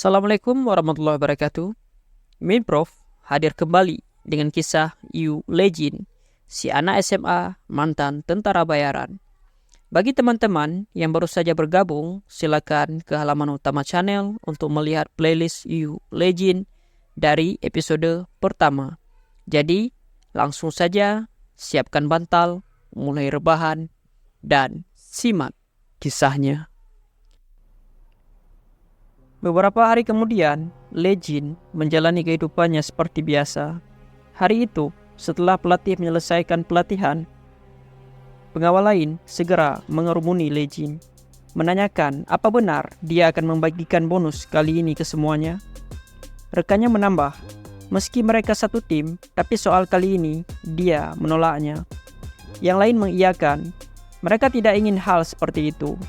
Assalamualaikum warahmatullahi wabarakatuh. Prof hadir kembali dengan kisah You Legend, si anak SMA mantan tentara bayaran. Bagi teman-teman yang baru saja bergabung, silakan ke halaman utama channel untuk melihat playlist You Legend dari episode pertama. Jadi, langsung saja siapkan bantal, mulai rebahan, dan simak kisahnya. Beberapa hari kemudian, Legend menjalani kehidupannya seperti biasa. Hari itu, setelah pelatih menyelesaikan pelatihan, pengawal lain segera mengerumuni Legend, menanyakan apa benar dia akan membagikan bonus kali ini ke semuanya. Rekannya menambah, meski mereka satu tim, tapi soal kali ini dia menolaknya. Yang lain mengiyakan, mereka tidak ingin hal seperti itu.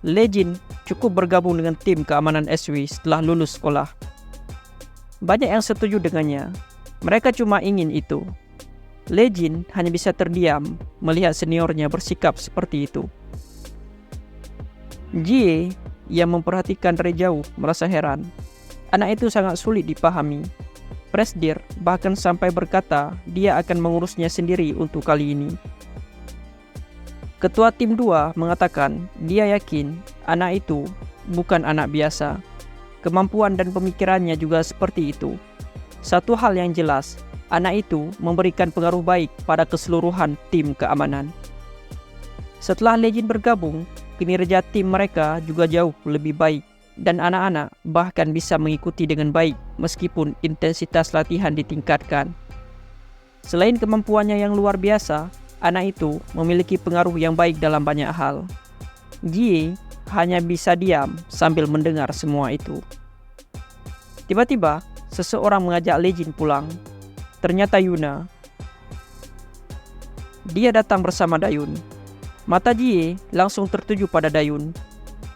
Legend cukup bergabung dengan tim keamanan SW setelah lulus sekolah. Banyak yang setuju dengannya. Mereka cuma ingin itu. Legend hanya bisa terdiam melihat seniornya bersikap seperti itu. Jie yang memperhatikan dari jauh merasa heran. Anak itu sangat sulit dipahami. Presdir bahkan sampai berkata dia akan mengurusnya sendiri untuk kali ini. Ketua tim 2 mengatakan dia yakin anak itu bukan anak biasa. Kemampuan dan pemikirannya juga seperti itu. Satu hal yang jelas, anak itu memberikan pengaruh baik pada keseluruhan tim keamanan. Setelah Legend bergabung, kinerja tim mereka juga jauh lebih baik dan anak-anak bahkan bisa mengikuti dengan baik meskipun intensitas latihan ditingkatkan. Selain kemampuannya yang luar biasa, anak itu memiliki pengaruh yang baik dalam banyak hal. Jie hanya bisa diam sambil mendengar semua itu. Tiba-tiba, seseorang mengajak Legend pulang. Ternyata Yuna. Dia datang bersama Dayun. Mata Jie langsung tertuju pada Dayun.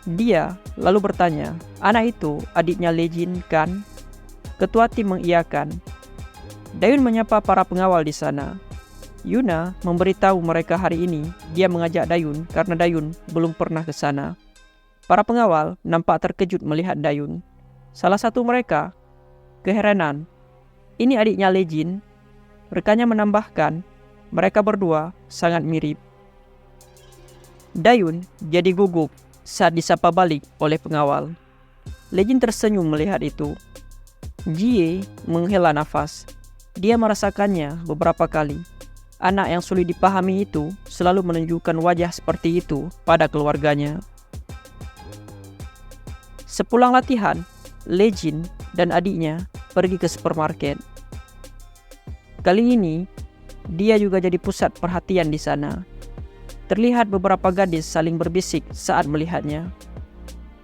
Dia lalu bertanya, anak itu adiknya Legend kan? Ketua tim mengiyakan. Dayun menyapa para pengawal di sana. Yuna memberitahu mereka hari ini dia mengajak Dayun karena Dayun belum pernah ke sana. Para pengawal nampak terkejut melihat Dayun. Salah satu mereka keheranan. Ini adiknya Legend. Rekannya menambahkan, mereka berdua sangat mirip. Dayun jadi gugup saat disapa balik oleh pengawal. Legend tersenyum melihat itu. Jie menghela nafas. Dia merasakannya beberapa kali. Anak yang sulit dipahami itu selalu menunjukkan wajah seperti itu pada keluarganya. Sepulang latihan, Legend dan adiknya pergi ke supermarket. Kali ini, dia juga jadi pusat perhatian di sana. Terlihat beberapa gadis saling berbisik saat melihatnya.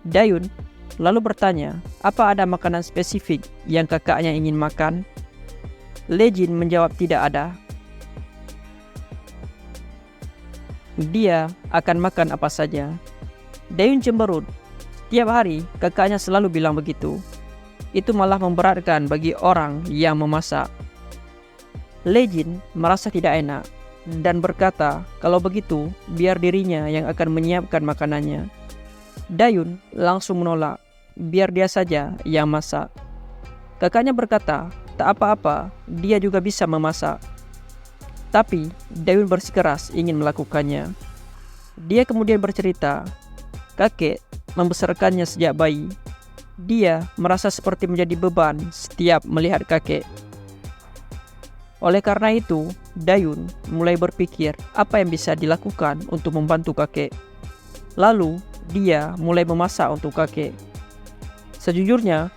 Dayun lalu bertanya, apa ada makanan spesifik yang kakaknya ingin makan? Legend menjawab tidak ada. Dia akan makan apa saja. Dayun cemberut. Tiap hari kakaknya selalu bilang begitu. Itu malah memberatkan bagi orang yang memasak. Legend merasa tidak enak dan berkata kalau begitu biar dirinya yang akan menyiapkan makanannya. Dayun langsung menolak, biar dia saja yang masak. Kakaknya berkata tak apa-apa, dia juga bisa memasak. Tapi Dayun bersikeras ingin melakukannya. Dia kemudian bercerita, kakek membesarkannya sejak bayi. Dia merasa seperti menjadi beban setiap melihat kakek. Oleh karena itu, Dayun mulai berpikir apa yang bisa dilakukan untuk membantu kakek. Lalu dia mulai memasak untuk kakek. Sejujurnya,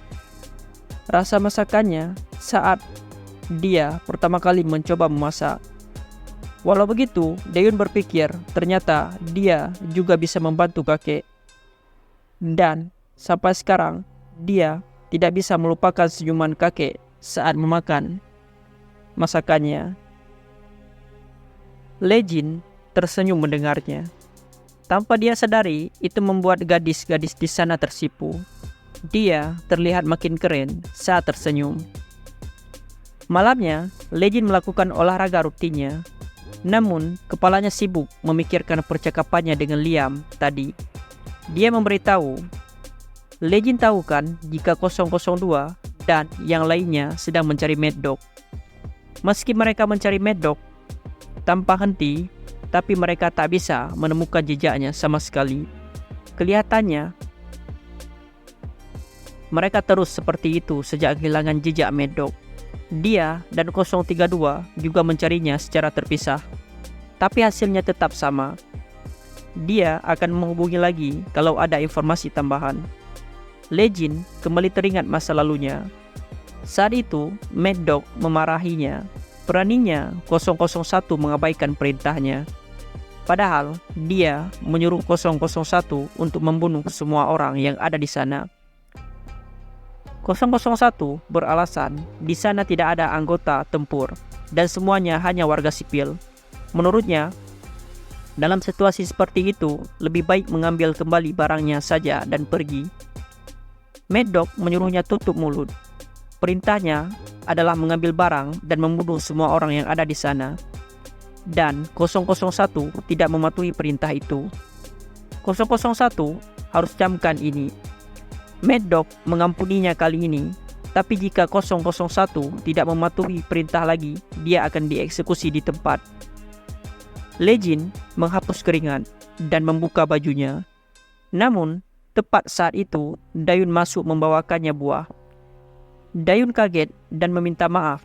rasa masakannya saat dia pertama kali mencoba memasak. Walau begitu, Dayun berpikir ternyata dia juga bisa membantu kakek. Dan sampai sekarang, dia tidak bisa melupakan senyuman kakek saat memakan masakannya. Legend tersenyum mendengarnya. Tanpa dia sadari, itu membuat gadis-gadis di sana tersipu. Dia terlihat makin keren saat tersenyum. Malamnya, Legend melakukan olahraga rutinnya. Namun, kepalanya sibuk memikirkan percakapannya dengan Liam tadi. Dia memberitahu Legend tahu kan jika 002 dan yang lainnya sedang mencari Mad Dog. Meski mereka mencari Mad Dog tanpa henti, tapi mereka tak bisa menemukan jejaknya sama sekali. Kelihatannya mereka terus seperti itu sejak kehilangan jejak Mad Dog. Dia dan 032 juga mencarinya secara terpisah, tapi hasilnya tetap sama. Dia akan menghubungi lagi kalau ada informasi tambahan. Legend kembali teringat masa lalunya. Saat itu, Mad Dog memarahinya. Beraninya 001 mengabaikan perintahnya. Padahal dia menyuruh 001 untuk membunuh semua orang yang ada di sana. 001 beralasan di sana tidak ada anggota tempur dan semuanya hanya warga sipil. Menurutnya, dalam situasi seperti itu, lebih baik mengambil kembali barangnya saja dan pergi. Mad Dog menyuruhnya tutup mulut. Perintahnya adalah mengambil barang dan membunuh semua orang yang ada di sana. Dan 001 tidak mematuhi perintah itu. 001 harus camkan ini. Mad Dog mengampuninya kali ini, tapi jika 001 tidak mematuhi perintah lagi, dia akan dieksekusi di tempat. Legend menghapus keringat dan membuka bajunya. Namun, tepat saat itu, Dayun masuk membawakannya buah. Dayun kaget dan meminta maaf,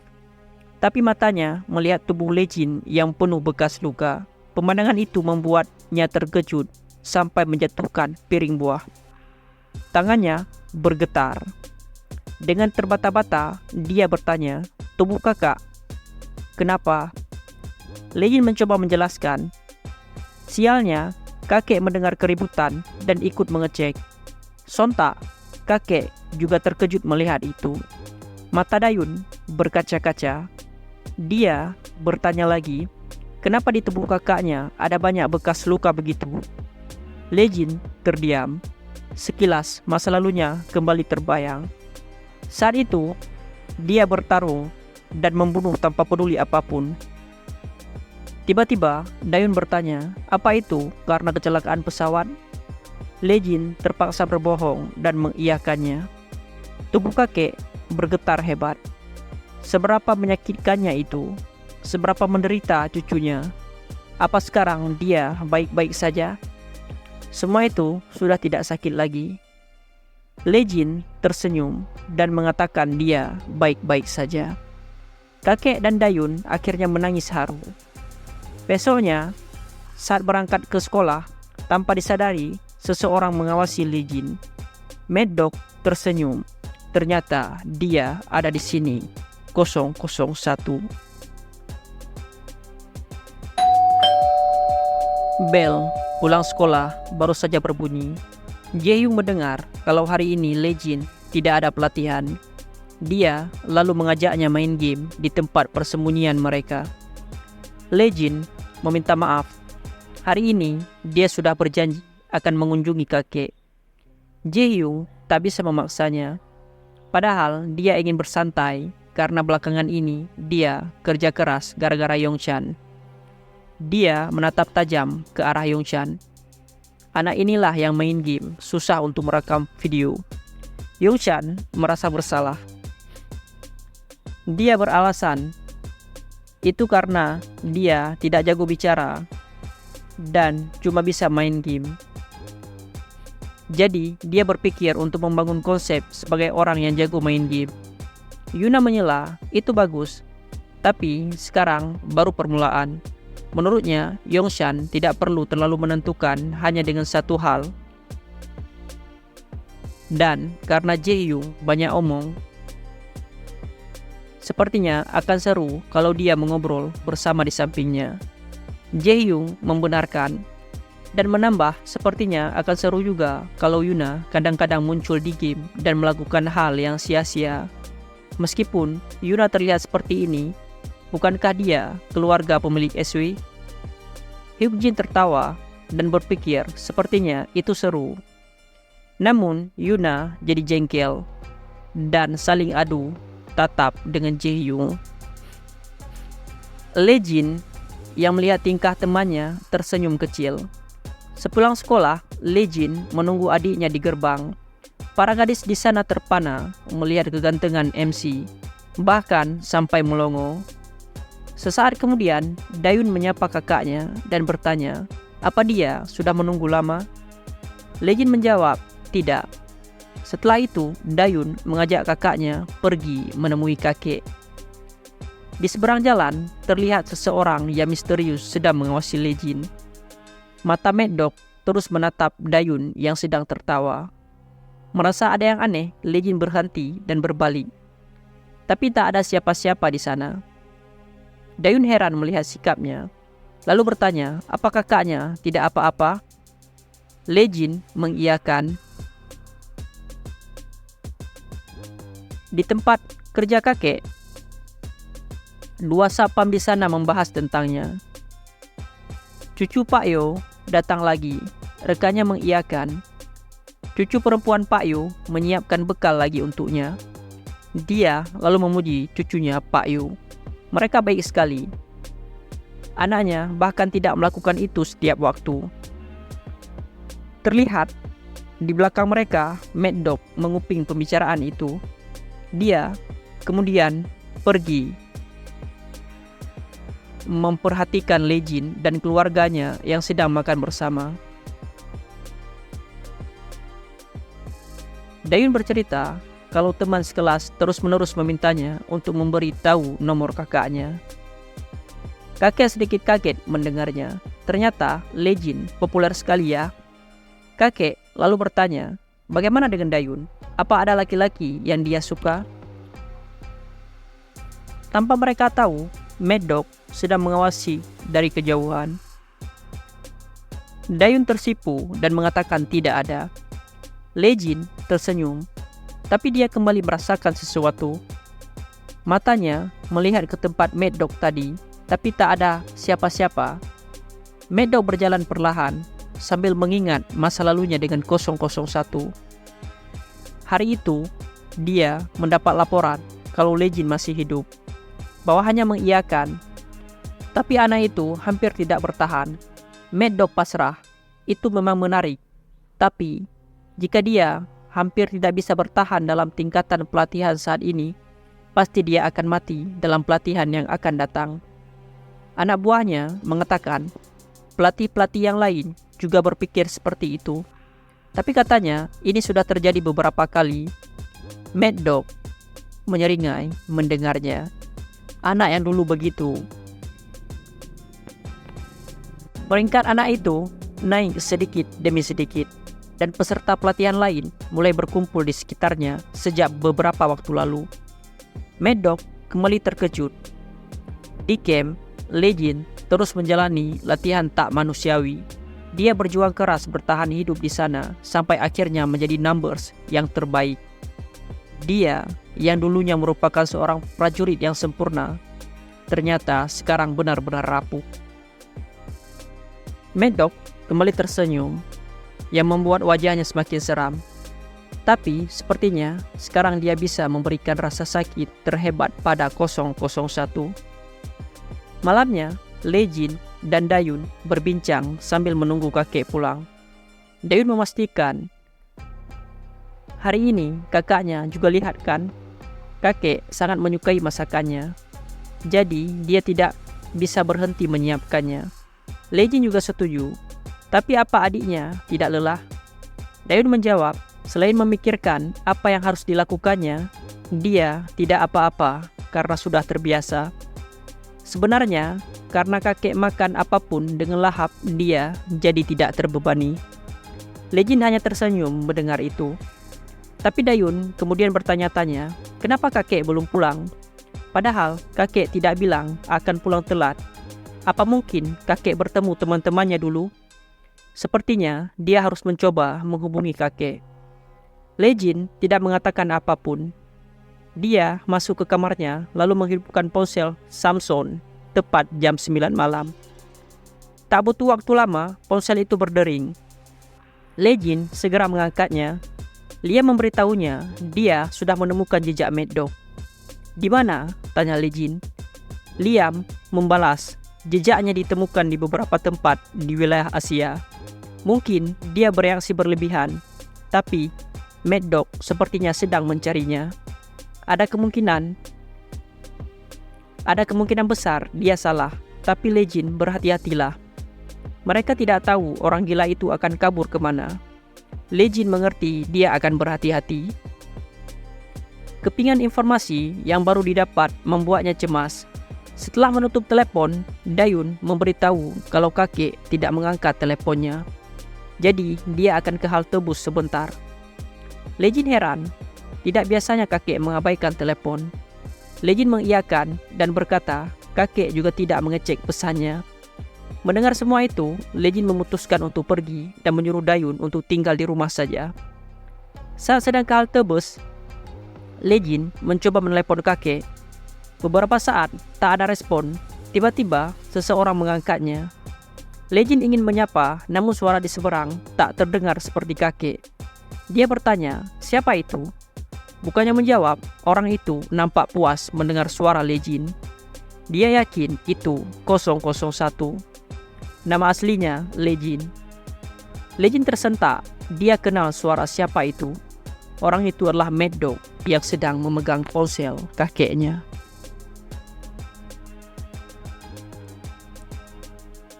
tapi matanya melihat tubuh Legend yang penuh bekas luka. Pemandangan itu membuatnya terkejut sampai menjatuhkan piring buah. Tangannya bergetar. Dengan terbata-bata, dia bertanya, "Tubuh kakak, kenapa?" Legend mencoba menjelaskan. Sialnya, kakek mendengar keributan dan ikut mengecek. Sontak, kakek juga terkejut melihat itu. Mata Dayun berkaca-kaca. Dia bertanya lagi, kenapa di tubuh kakaknya ada banyak bekas luka begitu? Legend terdiam. Sekilas masa lalunya kembali terbayang. Saat itu, dia bertarung dan membunuh tanpa peduli apapun. Tiba-tiba, Dayun bertanya, apa itu karena kecelakaan pesawat? Legend terpaksa berbohong dan mengiyakannya. Tubuh kakek bergetar hebat. Seberapa menyakitkannya itu? Seberapa menderita cucunya? Apa sekarang dia baik-baik saja? Semua itu sudah tidak sakit lagi. Legend tersenyum dan mengatakan dia baik-baik saja. Kakek dan Dayun akhirnya menangis haru. Besoknya, saat berangkat ke sekolah, tanpa disadari, seseorang mengawasi Legend. Mad Dog tersenyum. Ternyata dia ada di sini, 001. Bel pulang sekolah baru saja berbunyi. Jae-hyung mendengar kalau hari ini Legend tidak ada pelatihan. Dia lalu mengajaknya main game di tempat persembunyian mereka. Legend meminta maaf. Hari ini dia sudah berjanji akan mengunjungi kakek. Jae-hyung tak bisa memaksanya. Padahal dia ingin bersantai karena belakangan ini dia kerja keras gara-gara Yongchan. Dia menatap tajam ke arah Yongchan. Anak inilah yang main game, susah untuk merekam video. Yongchan merasa bersalah. Dia beralasan itu karena dia tidak jago bicara dan cuma bisa main game. Jadi dia berpikir untuk membangun konsep sebagai orang yang jago main game. Yuna menyela, itu bagus, tapi sekarang baru permulaan. Menurutnya, Yongchan tidak perlu terlalu menentukan hanya dengan satu hal. Dan karena Jae-hyung banyak omong, sepertinya akan seru kalau dia mengobrol bersama di sampingnya. Jae-hyung membenarkan dan menambah, sepertinya akan seru juga kalau Yuna kadang-kadang muncul di game dan melakukan hal yang sia-sia. Meskipun Yuna terlihat seperti ini, bukankah dia keluarga pemilik SW? Hyukjin tertawa dan berpikir sepertinya itu seru. Namun Yuna jadi jengkel dan saling adu tatap dengan Jae-hyung. Legend yang melihat tingkah temannya tersenyum kecil. Sepulang sekolah, Legend menunggu adiknya di gerbang. Para gadis di sana terpana melihat kegantengan MC, bahkan sampai melongo. Sesaat kemudian, Dayun menyapa kakaknya dan bertanya, apa dia sudah menunggu lama? Legin menjawab, tidak. Setelah itu, Dayun mengajak kakaknya pergi menemui kakek. Di seberang jalan, terlihat seseorang yang misterius sedang mengawasi Legin. Mata Mad Dog terus menatap Dayun yang sedang tertawa. Merasa ada yang aneh, Legin berhenti dan berbalik. Tapi tak ada siapa-siapa di sana. Dayun heran melihat sikapnya, lalu bertanya, apa kakaknya tidak apa-apa? Legin mengiyakan. Di tempat kerja kakek, dua sapam di sana membahas tentangnya. Cucu Pak Yo datang lagi, rekannya mengiyakan. Cucu perempuan Pak Yo menyiapkan bekal lagi untuknya. Dia lalu memuji cucunya Pak Yo. Mereka baik sekali. Anaknya bahkan tidak melakukan itu setiap waktu. Terlihat di belakang mereka, Mad Dog menguping pembicaraan itu. Dia kemudian pergi memperhatikan Legin dan keluarganya yang sedang makan bersama. Dayun bercerita kalau teman sekelas terus-menerus memintanya untuk memberi tahu nomor kakaknya. Kakek sedikit kaget mendengarnya. Ternyata Legin populer sekali ya. Kakek lalu bertanya, bagaimana dengan Dayun? Apa ada laki-laki yang dia suka? Tanpa mereka tahu, Mad Dog sedang mengawasi dari kejauhan. Dayun tersipu dan mengatakan tidak ada. Legin tersenyum, tapi dia kembali merasakan sesuatu. Matanya melihat ke tempat Mad Dog tadi, tapi tak ada siapa-siapa. Mad Dog berjalan perlahan sambil mengingat masa lalunya dengan 001. Hari itu, dia mendapat laporan kalau Legin masih hidup. Bawahannya mengiyakan, tapi anak itu hampir tidak bertahan. Mad Dog pasrah, itu memang menarik, tapi jika dia hampir tidak bisa bertahan dalam tingkatan pelatihan saat ini, pasti dia akan mati dalam pelatihan yang akan datang. Anak buahnya mengatakan, pelatih-pelatih yang lain juga berpikir seperti itu. Tapi katanya ini sudah terjadi beberapa kali. Mad Dog menyeringai mendengarnya. Anak yang dulu begitu. Peringkat anak itu naik sedikit demi sedikit. Dan peserta pelatihan lain mulai berkumpul di sekitarnya sejak beberapa waktu lalu. Mad Dog kembali terkejut. Di camp, Legin terus menjalani latihan tak manusiawi. Dia berjuang keras bertahan hidup di sana sampai akhirnya menjadi numbers yang terbaik. Dia yang dulunya merupakan seorang prajurit yang sempurna, ternyata sekarang benar-benar rapuh. Mad Dog kembali tersenyum, yang membuat wajahnya semakin seram. Tapi sepertinya sekarang dia bisa memberikan rasa sakit terhebat pada 001. Malamnya, Legin dan Dayun berbincang sambil menunggu kakek pulang. Dayun memastikan, hari ini kakaknya juga lihat kan, kakek sangat menyukai masakannya. Jadi dia tidak bisa berhenti menyiapkannya. Legin juga setuju. Tapi apa adiknya tidak lelah? Dayun menjawab, selain memikirkan apa yang harus dilakukannya, dia tidak apa-apa karena sudah terbiasa. Sebenarnya, karena kakek makan apapun dengan lahap, dia jadi tidak terbebani. Legin hanya tersenyum mendengar itu. Tapi Dayun kemudian bertanya-tanya, kenapa kakek belum pulang? Padahal kakek tidak bilang akan pulang telat. Apa mungkin kakek bertemu teman-temannya dulu? Sepertinya dia harus mencoba menghubungi kakek. Legin tidak mengatakan apapun. Dia masuk ke kamarnya lalu menghidupkan ponsel Samsung tepat jam 9 malam. Tak butuh waktu lama, ponsel itu berdering. Legin segera mengangkatnya. Dia memberitahunya dia sudah menemukan jejak Mad Dog. Di mana? Tanya Legin. Liam membalas, jejaknya ditemukan di beberapa tempat di wilayah Asia. Mungkin dia bereaksi berlebihan, tapi Mad Dog sepertinya sedang mencarinya. Ada kemungkinan besar dia salah, tapi Legend berhati-hatilah. Mereka tidak tahu orang gila itu akan kabur kemana. Legend mengerti dia akan berhati-hati. Kepingan informasi yang baru didapat membuatnya cemas. Setelah menutup telepon, Dayun memberitahu kalau kakek tidak mengangkat teleponnya. Jadi, dia akan ke halte bus sebentar. Legend heran, tidak biasanya kakek mengabaikan telepon. Legend mengiyakan dan berkata, kakek juga tidak mengecek pesannya. Mendengar semua itu, Legend memutuskan untuk pergi dan menyuruh Dayun untuk tinggal di rumah saja. Saat sedang ke halte bus, Legend mencoba menelepon kakek. Beberapa saat tak ada respon. Tiba-tiba seseorang mengangkatnya. Legend ingin menyapa, namun suara di seberang tak terdengar seperti kakek. Dia bertanya, siapa itu? Bukannya menjawab, orang itu nampak puas mendengar suara Legend. Dia yakin itu 001. Nama aslinya Legend. Legend tersentak. Dia kenal suara siapa itu. Orang itu adalah Mad Dog yang sedang memegang ponsel kakeknya.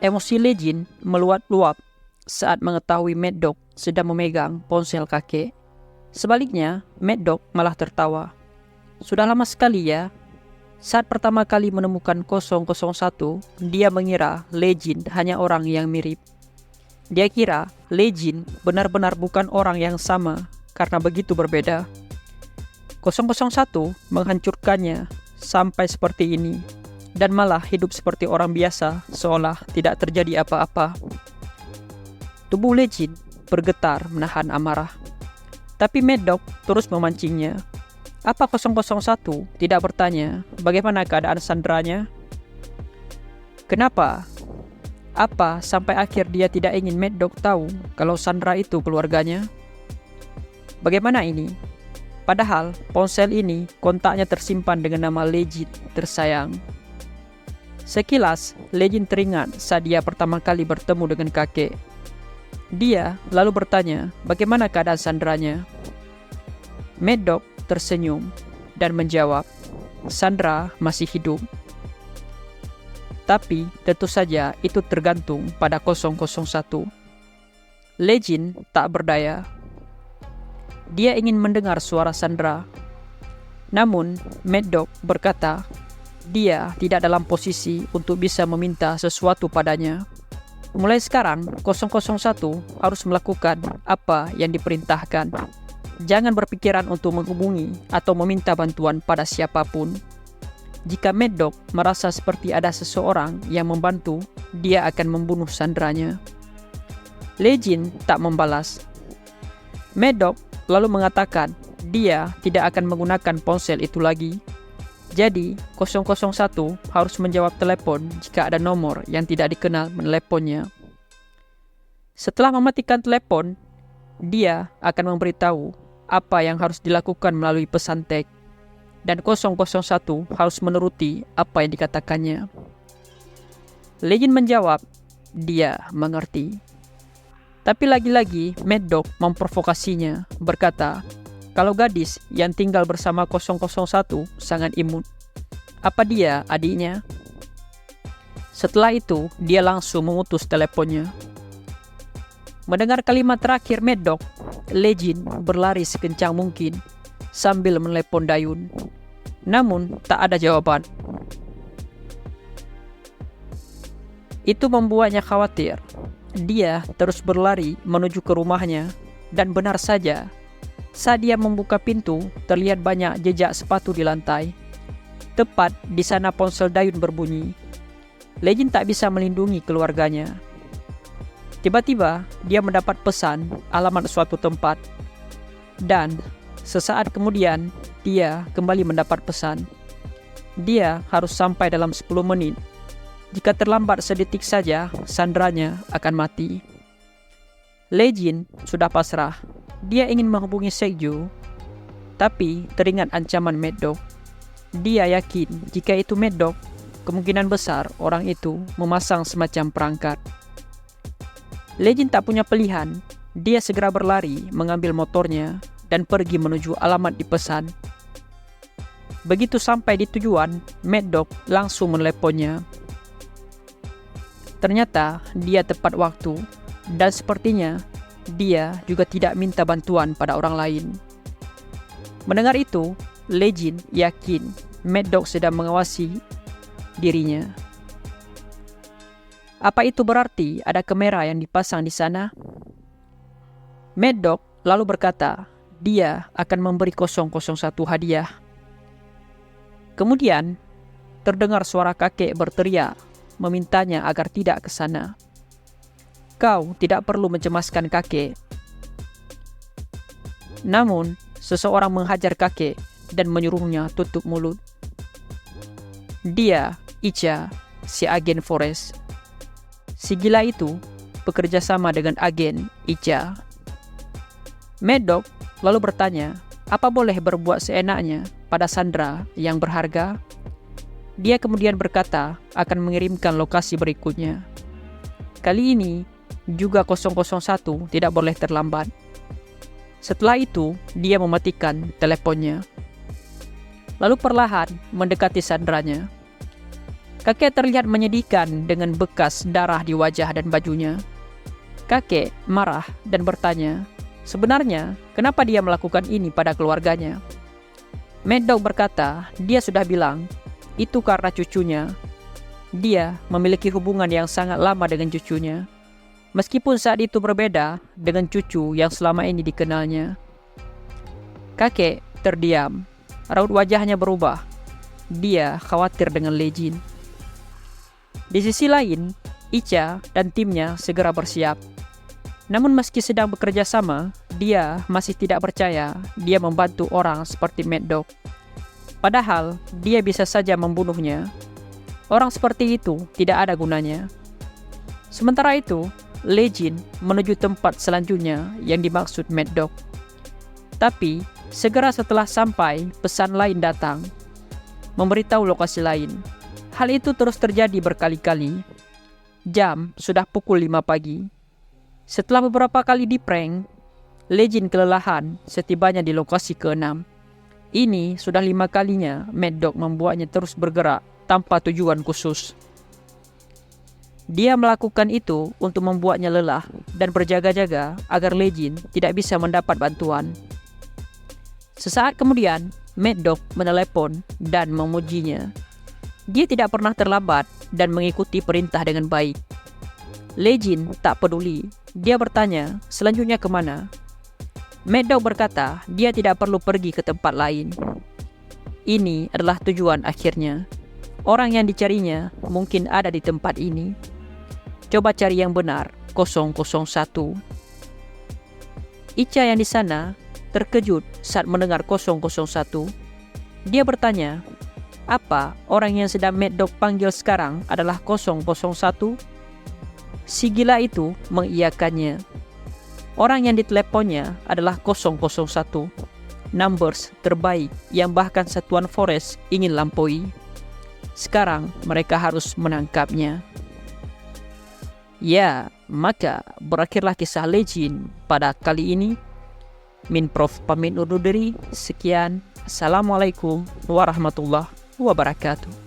Emosi Legend meluap-luap saat mengetahui Mad Dog sedang memegang ponsel kakek. Sebaliknya, Mad Dog malah tertawa. Sudah lama sekali ya. Saat pertama kali menemukan 001, dia mengira Legend hanya orang yang mirip. Dia kira Legend benar-benar bukan orang yang sama karena begitu berbeda. 001 menghancurkannya sampai seperti ini. Dan malah hidup seperti orang biasa, seolah tidak terjadi apa-apa. Tubuh Legend bergetar menahan amarah. Tapi Mad Dog terus memancingnya. Apa 001 tidak bertanya bagaimana keadaan Sandranya? Kenapa? Apa sampai akhir dia tidak ingin Mad Dog tahu kalau Sandra itu keluarganya? Bagaimana ini? Padahal ponsel ini kontaknya tersimpan dengan nama Legend tersayang. Sekilas, Legend teringat saat dia pertama kali bertemu dengan kakek. Dia lalu bertanya bagaimana keadaan Sandranya. Mad Dog tersenyum dan menjawab, Sandra masih hidup. Tapi tentu saja itu tergantung pada 001. Legend tak berdaya. Dia ingin mendengar suara Sandra. Namun, Mad Dog berkata, dia tidak dalam posisi untuk bisa meminta sesuatu padanya. Mulai sekarang, 001 harus melakukan apa yang diperintahkan. Jangan berpikiran untuk menghubungi atau meminta bantuan pada siapapun. Jika Mad Dog merasa seperti ada seseorang yang membantu, dia akan membunuh Sandranya. Legend tak membalas. Mad Dog lalu mengatakan dia tidak akan menggunakan ponsel itu lagi. Jadi, 001 harus menjawab telepon jika ada nomor yang tidak dikenal meneleponnya. Setelah mematikan telepon, dia akan memberitahu apa yang harus dilakukan melalui pesan teks. Dan 001 harus menuruti apa yang dikatakannya. Legend menjawab, dia mengerti. Tapi lagi-lagi Mad Dog memprovokasinya, berkata, kalau gadis yang tinggal bersama 001 sangat imut, apa dia adiknya? Setelah itu, dia langsung memutus teleponnya. Mendengar kalimat terakhir Mad Dog, Legend berlari sekencang mungkin sambil menelepon Dayun. Namun, tak ada jawaban. Itu membuatnya khawatir. Dia terus berlari menuju ke rumahnya, dan benar saja, saat dia membuka pintu, terlihat banyak jejak sepatu di lantai. Tepat di sana ponsel Dayun berbunyi. Legend tak bisa melindungi keluarganya. Tiba-tiba, dia mendapat pesan alamat suatu tempat. Dan sesaat kemudian, dia kembali mendapat pesan. Dia harus sampai dalam 10 menit. Jika terlambat sedetik saja, Sandranya akan mati. Legend sudah pasrah. Dia ingin menghubungi Sekju, tapi teringat ancaman Mad Dog. Dia yakin jika itu Mad Dog, kemungkinan besar orang itu memasang semacam perangkat. Legend tak punya pilihan. Dia segera berlari mengambil motornya dan pergi menuju alamat dipesan. Begitu sampai di tujuan, Mad Dog langsung meneleponnya. Ternyata dia tepat waktu, dan sepertinya dia juga tidak minta bantuan pada orang lain. Mendengar itu, Legend yakin Mad Dog sedang mengawasi dirinya. Apa itu berarti ada kamera yang dipasang di sana? Mad Dog lalu berkata, dia akan memberi 001 hadiah. Kemudian, terdengar suara kakek berteriak, memintanya agar tidak ke sana. Kau tidak perlu mencemaskan kakek. Namun, seseorang menghajar kakek dan menyuruhnya tutup mulut. Dia, Icha, si agen Forest. Si gila itu bekerja sama dengan agen Icha. Mad Dog lalu bertanya, apa boleh berbuat seenaknya pada Sandra yang berharga? Dia kemudian berkata akan mengirimkan lokasi berikutnya. Kali ini juga 001 tidak boleh terlambat. Setelah itu, dia mematikan teleponnya. Lalu perlahan mendekati Sandranya. Kakek terlihat menyedihkan dengan bekas darah di wajah dan bajunya. Kakek marah dan bertanya, sebenarnya kenapa dia melakukan ini pada keluarganya? Mad Dog berkata, dia sudah bilang, itu karena cucunya. Dia memiliki hubungan yang sangat lama dengan cucunya, meskipun saat itu berbeda dengan cucu yang selama ini dikenalnya. Kakek terdiam, raut wajahnya berubah. Dia khawatir dengan Legend. Di sisi lain, Icha dan timnya segera bersiap. Namun meski sedang bekerja sama, dia masih tidak percaya dia membantu orang seperti Mad Dog. Padahal dia bisa saja membunuhnya. Orang seperti itu tidak ada gunanya. Sementara itu, Legend menuju tempat selanjutnya yang dimaksud Mad Dog. Tapi segera setelah sampai, pesan lain datang, memberitahu lokasi lain. Hal itu terus terjadi berkali-kali. Jam sudah pukul 5 pagi. Setelah beberapa kali diprank, Legend kelelahan setibanya di lokasi ke-6. Ini sudah 5 kalinya Mad Dog membuatnya terus bergerak tanpa tujuan khusus. Dia melakukan itu untuk membuatnya lelah dan berjaga-jaga agar Legend tidak bisa mendapat bantuan. Sesaat kemudian, Mad Dog menelepon dan memujinya. Dia tidak pernah terlambat dan mengikuti perintah dengan baik. Legend tak peduli. Dia bertanya, selanjutnya kemana? Mad Dog berkata, dia tidak perlu pergi ke tempat lain. Ini adalah tujuan akhirnya. Orang yang dicarinya mungkin ada di tempat ini. Coba cari yang benar, 001. Icha yang di sana terkejut saat mendengar 001. Dia bertanya, apa orang yang sedang Mad Dog panggil sekarang adalah 001? Si gila itu mengiyakannya. Orang yang diteleponnya adalah 001. Numbers terbaik yang bahkan satuan Forest ingin lampaui. Sekarang mereka harus menangkapnya. Ya, maka berakhirlah kisah Legend pada kali ini. Min Prof pamit undur diri. Sekian. Assalamualaikum warahmatullahi wabarakatuh.